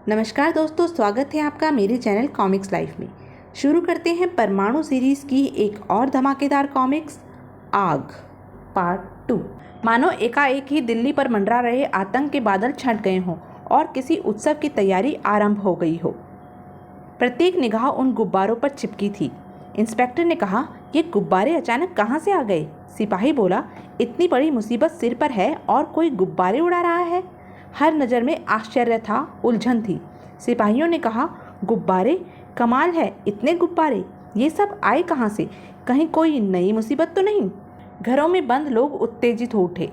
नमस्कार दोस्तों, स्वागत है आपका मेरे चैनल कॉमिक्स लाइफ में। शुरू करते हैं परमाणु सीरीज़ की एक और धमाकेदार कॉमिक्स, आग पार्ट 2। मानो एकाएक ही दिल्ली पर मंडरा रहे आतंक के बादल छंट गए हों और किसी उत्सव की तैयारी आरंभ हो गई हो। प्रत्येक निगाह उन गुब्बारों पर चिपकी थी। इंस्पेक्टर ने कहा, ये गुब्बारे अचानक कहाँ से आ गए? सिपाही बोला, इतनी बड़ी मुसीबत सिर पर है और कोई गुब्बारे उड़ा रहा है। हर नज़र में आश्चर्य था, उलझन थी। सिपाहियों ने कहा, गुब्बारे? कमाल है, इतने गुब्बारे! ये सब आए कहाँ से? कहीं कोई नई मुसीबत तो नहीं? घरों में बंद लोग उत्तेजित हो उठे।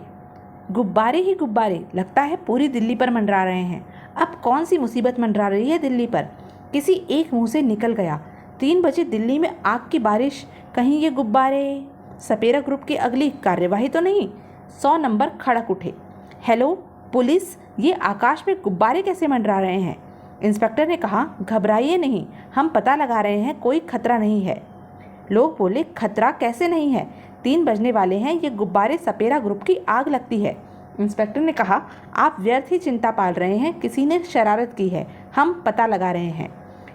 गुब्बारे ही गुब्बारे, लगता है पूरी दिल्ली पर मंडरा रहे हैं। अब कौन सी मुसीबत मंडरा रही है दिल्ली पर? किसी एक मुंह से निकल गया, 3 बजे दिल्ली में आग की बारिश, कहीं ये गुब्बारे? सपेरा ग्रुप की अगली कार्यवाही तो नहीं? 100 नंबर खड़क उठे। हेलो पुलिस, ये आकाश में गुब्बारे कैसे मंडरा रहे हैं? इंस्पेक्टर ने कहा, घबराइए नहीं, हम पता लगा रहे हैं, कोई खतरा नहीं है। लोग बोले, खतरा कैसे नहीं है? 3 बजने वाले हैं, ये गुब्बारे सपेरा ग्रुप की आग लगती है। इंस्पेक्टर ने कहा, आप व्यर्थ ही चिंता पाल रहे हैं, किसी ने शरारत की है, हम पता लगा रहे हैं।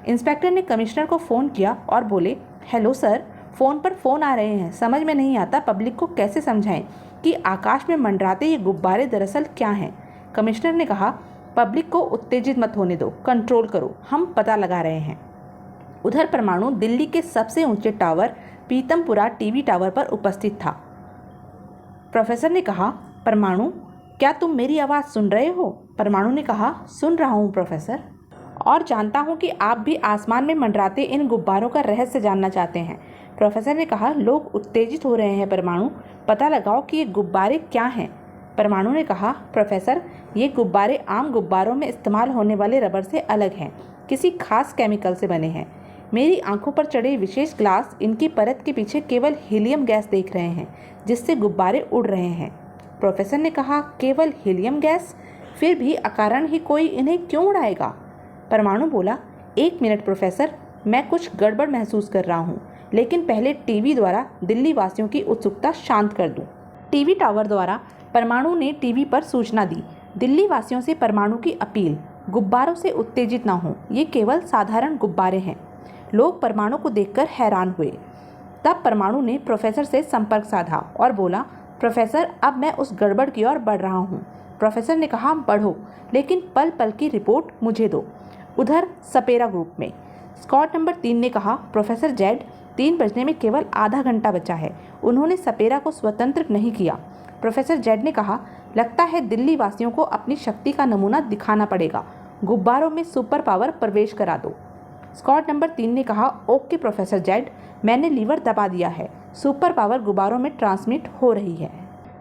इंस्पेक्टर ने कमिश्नर को फ़ोन किया और बोले, हेलो सर, फ़ोन पर फ़ोन आ रहे हैं, समझ में नहीं आता पब्लिक को कैसे समझाएं कि आकाश में मंडराते ये गुब्बारे दरअसल क्या हैं। कमिश्नर ने कहा, पब्लिक को उत्तेजित मत होने दो, कंट्रोल करो, हम पता लगा रहे हैं। उधर परमाणु दिल्ली के सबसे ऊंचे टावर पीतमपुरा टीवी टावर पर उपस्थित था। प्रोफेसर ने कहा, परमाणु, क्या तुम मेरी आवाज़ सुन रहे हो? परमाणु ने कहा, सुन रहा हूँ प्रोफेसर, और जानता हूँ कि आप भी आसमान में मंडराते इन गुब्बारों का रहस्य जानना चाहते हैं। प्रोफेसर ने कहा, लोग उत्तेजित हो रहे हैं परमाणु, पता लगाओ कि ये गुब्बारे क्या हैं। परमाणु ने कहा, प्रोफेसर, ये गुब्बारे आम गुब्बारों में इस्तेमाल होने वाले रबर से अलग हैं, किसी खास केमिकल से बने हैं। मेरी आंखों पर चढ़े विशेष ग्लास इनकी परत के पीछे केवल हीलियम गैस देख रहे हैं, जिससे गुब्बारे उड़ रहे हैं। प्रोफेसर ने कहा, केवल हीलियम गैस? फिर भी अकारण ही कोई इन्हें क्यों उड़ाएगा? परमाणु बोला, 1 मिनट प्रोफेसर, मैं कुछ गड़बड़ महसूस कर रहा हूँ, लेकिन पहले टीवी द्वारा दिल्ली वासियों की उत्सुकता शांत कर दूँ। टीवी टावर द्वारा परमाणु ने टीवी पर सूचना दी। दिल्ली वासियों से परमाणु की अपील, गुब्बारों से उत्तेजित ना हों, ये केवल साधारण गुब्बारे हैं। लोग परमाणु को देखकर हैरान हुए। तब परमाणु ने प्रोफेसर से संपर्क साधा और बोला, प्रोफेसर, अब मैं उस गड़बड़ की ओर बढ़ रहा हूँ। प्रोफेसर ने कहा, बढ़ो, लेकिन पल पल की रिपोर्ट मुझे दो। उधर सपेरा ग्रुप में स्क्वाड नंबर 3 ने कहा, प्रोफेसर जेड, 3 बजने में केवल आधा घंटा बचा है, उन्होंने सपेरा को स्वतंत्र नहीं किया। प्रोफेसर जेड ने कहा, लगता है दिल्ली वासियों को अपनी शक्ति का नमूना दिखाना पड़ेगा, गुब्बारों में सुपर पावर प्रवेश करा दो। स्क्वाड नंबर 3 ने कहा, ओके प्रोफेसर जेड, मैंने लीवर दबा दिया है, सुपर पावर गुब्बारों में ट्रांसमिट हो रही है।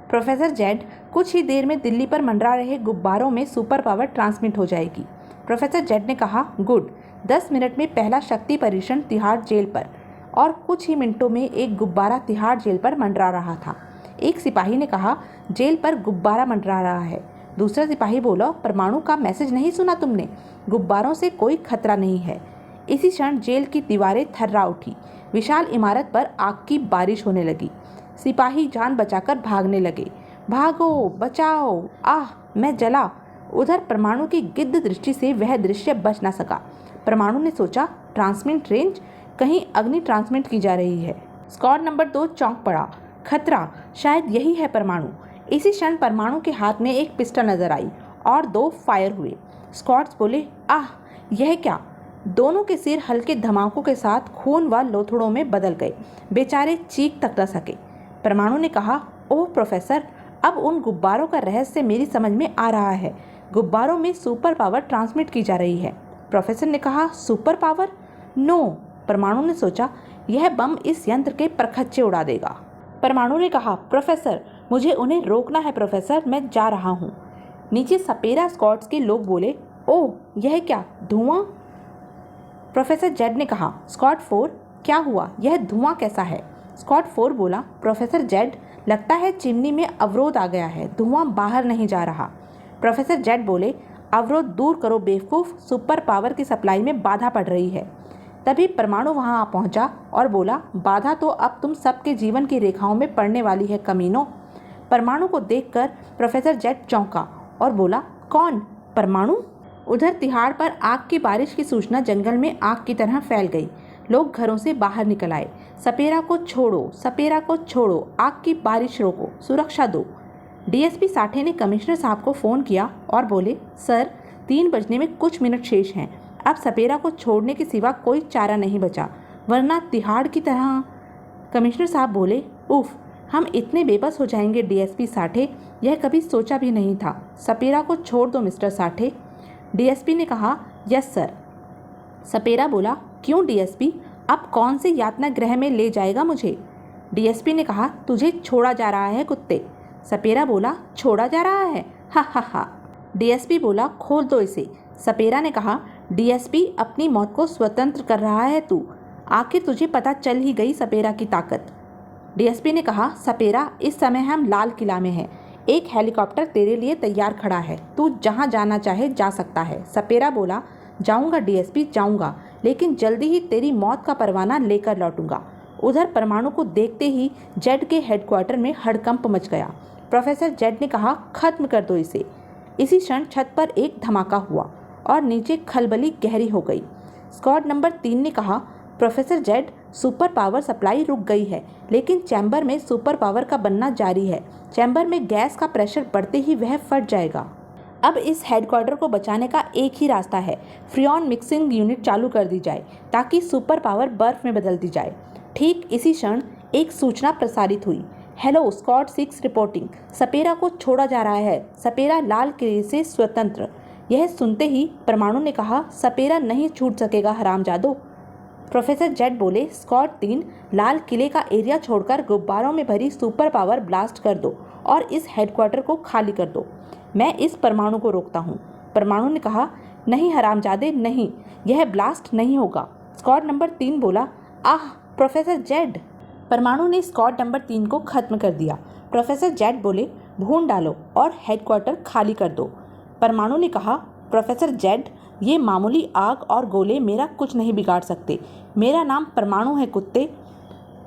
प्रोफेसर जेड, कुछ ही देर में दिल्ली पर मंडरा रहे गुब्बारों में सुपर पावर ट्रांसमिट हो जाएगी। प्रोफेसर जेड ने कहा, गुड। 10 मिनट में पहला शक्ति परीक्षण तिहाड़ जेल पर, और कुछ ही मिनटों में एक गुब्बारा तिहाड़ जेल पर मंडरा रहा था। एक सिपाही ने कहा, जेल पर गुब्बारा मंडरा रहा है। दूसरा सिपाही बोला, परमाणु का मैसेज नहीं सुना तुमने? गुब्बारों से कोई खतरा नहीं है। इसी क्षण जेल की दीवारें थर्रा उठी, विशाल इमारत पर आग की बारिश होने लगी। सिपाही जान बचाकर भागने लगे, भागो, बचाओ, आह, मैं जला। उधर परमाणु की गिद्ध दृष्टि से वह दृश्य बच न सका। परमाणु ने सोचा, ट्रांसमिट रेंज, कहीं अग्नि ट्रांसमिट की जा रही है। स्क्वाड नंबर 2 चौंक पड़ा, खतरा, शायद यही है परमाणु। इसी क्षण परमाणु के हाथ में एक पिस्टल नजर आई और 2 फायर हुए। स्क्वाड्स बोले, आह, यह क्या? दोनों के सिर हल्के धमाकों के साथ खून व लोथड़ों में बदल गए, बेचारे चीख तक न सके। परमाणु ने कहा, ओह प्रोफेसर, अब उन गुब्बारों का रहस्य मेरी समझ में आ रहा है। गुब्बारों में सुपर पावर ट्रांसमिट की जा रही है। प्रोफेसर ने कहा, सुपर पावर? नो। परमाणु ने सोचा, यह बम इस यंत्र के परखच्चे उड़ा देगा। परमाणु ने कहा, प्रोफेसर, मुझे उन्हें रोकना है प्रोफेसर, मैं जा रहा हूँ। नीचे सपेरा स्क्वाड्स के लोग बोले, ओह, यह क्या, धुआं? प्रोफेसर जेड ने कहा, स्क्वाड 4, क्या हुआ, यह धुआं कैसा है? स्क्वाड 4 बोला, प्रोफेसर जेड, लगता है चिमनी में अवरोध आ गया है, धुआं बाहर नहीं जा रहा। प्रोफेसर जेड बोले, अवरोध दूर करो बेवकूफ़, सुपर पावर की सप्लाई में बाधा पड़ रही है। तभी परमाणु वहां आ पहुंचा और बोला, बाधा तो अब तुम सबके जीवन की रेखाओं में पड़ने वाली है कमीनों। परमाणु को देखकर प्रोफेसर जेड चौंका और बोला, कौन? परमाणु? उधर तिहाड़ पर आग की बारिश की सूचना जंगल में आग की तरह फैल गई। लोग घरों से बाहर निकल आए। सपेरा को छोड़ो, सपेरा को छोड़ो, आग की बारिश रोको, सुरक्षा दो। डीएसपी साठे ने कमिश्नर साहब को फ़ोन किया और बोले, सर 3 बजने में कुछ मिनट शेष हैं। अब सपेरा को छोड़ने के सिवा कोई चारा नहीं बचा, वरना तिहाड़ की तरह। कमिश्नर साहब बोले, उफ, हम इतने बेबस हो जाएंगे डीएसपी साठे, यह कभी सोचा भी नहीं था। सपेरा को छोड़ दो मिस्टर साठे। डीएसपी ने कहा, यस सर। सपेरा बोला, क्यों डीएसपी, अब कौन से यातना गृह में ले जाएगा मुझे? डीएसपी ने कहा, तुझे छोड़ा जा रहा है कुत्ते। सपेरा बोला, छोड़ा जा रहा है, हा हा हा। डीएसपी बोला, खोल दो इसे। सपेरा ने कहा, डीएसपी अपनी मौत को स्वतंत्र कर रहा है तू, आखिर तुझे पता चल ही गई सपेरा की ताकत। डीएसपी ने कहा, सपेरा इस समय हम लाल किला में हैं, एक हेलीकॉप्टर तेरे लिए तैयार खड़ा है, तू जहाँ जाना चाहे जा सकता है। सपेरा बोला, जाऊँगा डीएसपी, जाऊँगा, लेकिन जल्दी ही तेरी मौत का परवाना लेकर लौटूंगा। उधर परमाणु को देखते ही जेड के हेडक्वार्टर में हड़कंप मच गया। प्रोफेसर जेड ने कहा, खत्म कर दो इसे। इसी क्षण छत पर एक धमाका हुआ और नीचे खलबली गहरी हो गई। स्क्वाड नंबर 3 ने कहा, professor Z, super power supply रुक गई है, लेकिन चैम्बर में सुपर पावर का बनना जारी है। चैम्बर में गैस का प्रेशर बढ़ते ही वह फट जाएगा। अब इस हेडक्वार्टर को बचाने का एक ही रास्ता है, फ्रियॉन मिक्सिंग यूनिट चालू कर दी जाए ताकि सुपर पावर बर्फ में बदल दी जाए। ठीक इसी क्षण एक सूचना प्रसारित हुई, हेलो स्क्वाड 6 रिपोर्टिंग, सपेरा को छोड़ा जा रहा है, सपेरा लाल किले से स्वतंत्र। यह सुनते ही परमाणु ने कहा, सपेरा नहीं छूट सकेगा हरामजादो। प्रोफेसर जेड बोले, स्क्वाड 3 लाल किले का एरिया छोड़कर गुब्बारों में भरी सुपर पावर ब्लास्ट कर दो और इस हेडक्वार्टर को खाली कर दो। मैं इस परमाणु को रोकता हूँ। परमाणु ने कहा, नहीं हरामजादे नहीं, यह ब्लास्ट नहीं होगा। स्क्वाड नंबर 3 बोला, आह प्रोफेसर जेड। परमाणु ने स्क्वाड नंबर 3 को खत्म कर दिया। प्रोफेसर जेड बोले, भून डालो और हेडक्वार्टर खाली कर दो। परमाणु ने कहा, प्रोफेसर जेड, ये मामूली आग और गोले मेरा कुछ नहीं बिगाड़ सकते, मेरा नाम परमाणु है कुत्ते।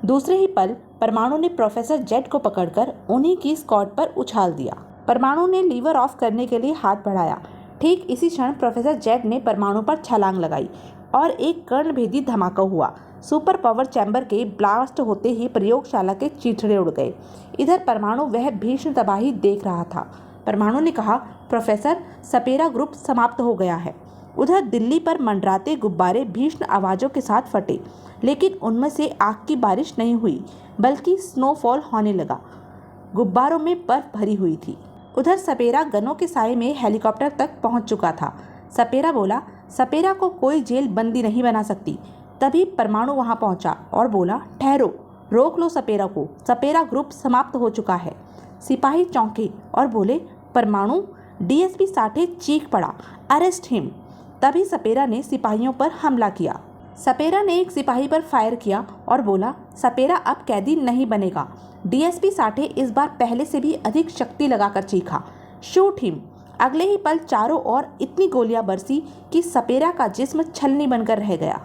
दूसरे ही पल परमाणु ने प्रोफेसर जेड को पकड़कर उन्हीं की स्क्वाड पर उछाल दिया। परमाणु ने लीवर ऑफ करने के लिए हाथ बढ़ाया। ठीक इसी क्षण प्रोफेसर जेड ने परमाणु पर छलांग लगाई और एक कर्णभेदी धमाका हुआ। सुपर पावर चैम्बर के ब्लास्ट होते ही प्रयोगशाला के चीथड़े उड़ गए। इधर परमाणु वह भीषण तबाही देख रहा था। परमाणु ने कहा, प्रोफेसर, सपेरा ग्रुप समाप्त हो गया है। उधर दिल्ली पर मंडराते गुब्बारे भीषण आवाज़ों के साथ फटे, लेकिन उनमें से आग की बारिश नहीं हुई, बल्कि स्नोफॉल होने लगा। गुब्बारों में बर्फ भरी हुई थी। उधर सपेरा गनों के साए में हेलीकॉप्टर तक पहुंच चुका था। सपेरा बोला, सपेरा को कोई जेल बंदी नहीं बना सकती। तभी परमाणु वहां पहुंचा और बोला, ठहरो, रोक लो सपेरा को, सपेरा ग्रुप समाप्त हो चुका है। सिपाही चौंके और बोले, परमाणु? डीएसपी साठे चीख पड़ा, अरेस्ट हिम। तभी सपेरा ने सिपाहियों पर हमला किया। सपेरा ने एक सिपाही पर फायर किया और बोला, सपेरा अब कैदी नहीं बनेगा। डीएसपी साठे इस बार पहले से भी अधिक शक्ति लगाकर चीखा, शूट हिम। अगले ही पल चारों ओर इतनी गोलियां बरसी कि सपेरा का जिस्म छलनी बनकर रह गया।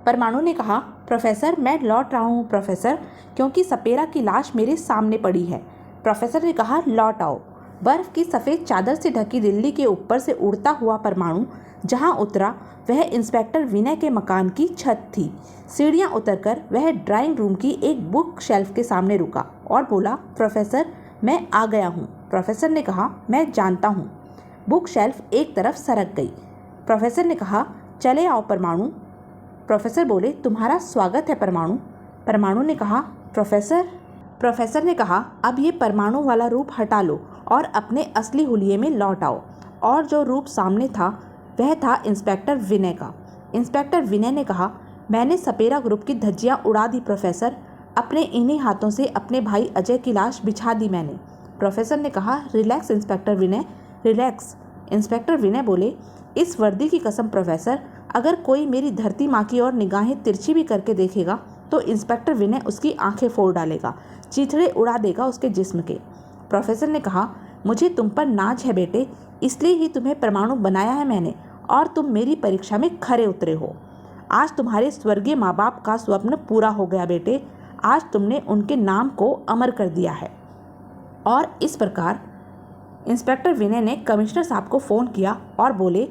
परमाणु ने कहा, प्रोफेसर, मैं लौट रहा हूँ प्रोफेसर, क्योंकि सपेरा की लाश मेरे सामने पड़ी है। प्रोफेसर ने कहा, लौट आओ। बर्फ की सफ़ेद चादर से ढकी दिल्ली के ऊपर से उड़ता हुआ परमाणु जहाँ उतरा वह इंस्पेक्टर विनय के मकान की छत थी। सीढ़ियाँ उतरकर वह ड्राइंग रूम की एक बुक शेल्फ के सामने रुका और बोला, प्रोफेसर, मैं आ गया हूँ। प्रोफेसर ने कहा, मैं जानता हूँ। बुक शेल्फ एक तरफ सरक गई। प्रोफेसर ने कहा, चले आओ परमाणु। प्रोफेसर बोले, तुम्हारा स्वागत है परमाणु। परमाणु ने कहा, प्रोफेसर। प्रोफेसर ने कहा, अब ये परमाणु वाला रूप हटा लो और अपने असली हुलिये में लौट आओ। और जो रूप सामने था वह था इंस्पेक्टर विनय का। इंस्पेक्टर विनय ने कहा, मैंने सपेरा ग्रुप की धज्जियाँ उड़ा दी प्रोफेसर, अपने इन्हीं हाथों से अपने भाई अजय की लाश बिछा दी मैंने। प्रोफेसर ने कहा, रिलैक्स इंस्पेक्टर विनय, रिलैक्स। इंस्पेक्टर विनय बोले, इस वर्दी की कसम प्रोफेसर, अगर कोई मेरी धरती माँ की ओर निगाहें तिरछी भी करके देखेगा तो इंस्पेक्टर विनय उसकी आंखें फोड़ डालेगा, चीथड़े उड़ा देगा उसके जिस्म के। प्रोफेसर ने कहा, मुझे तुम पर नाज है बेटे, इसलिए ही तुम्हें परमाणु बनाया है मैंने, और तुम मेरी परीक्षा में खरे उतरे हो। आज तुम्हारे स्वर्गीय माँ बाप का स्वप्न पूरा हो गया बेटे, आज तुमने उनके नाम को अमर कर दिया है। और इस प्रकार इंस्पेक्टर विनय ने कमिश्नर साहब को फ़ोन किया और बोले,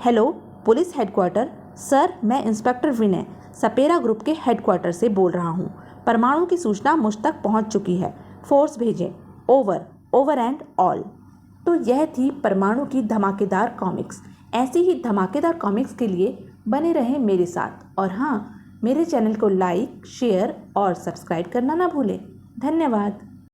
हेलो पुलिस हेडक्वार्टर सर, मैं इंस्पेक्टर विनय सपेरा ग्रुप के हेडक्वार्टर से बोल रहा हूँ। परमाणु की सूचना मुझ तक पहुँच चुकी है, फोर्स भेजें। Over, over and all. तो यह थी परमाणु की धमाकेदार कॉमिक्स। ऐसी ही धमाकेदार कॉमिक्स के लिए बने रहें मेरे साथ, और हाँ, मेरे चैनल को लाइक, शेयर और सब्सक्राइब करना ना भूलें। धन्यवाद।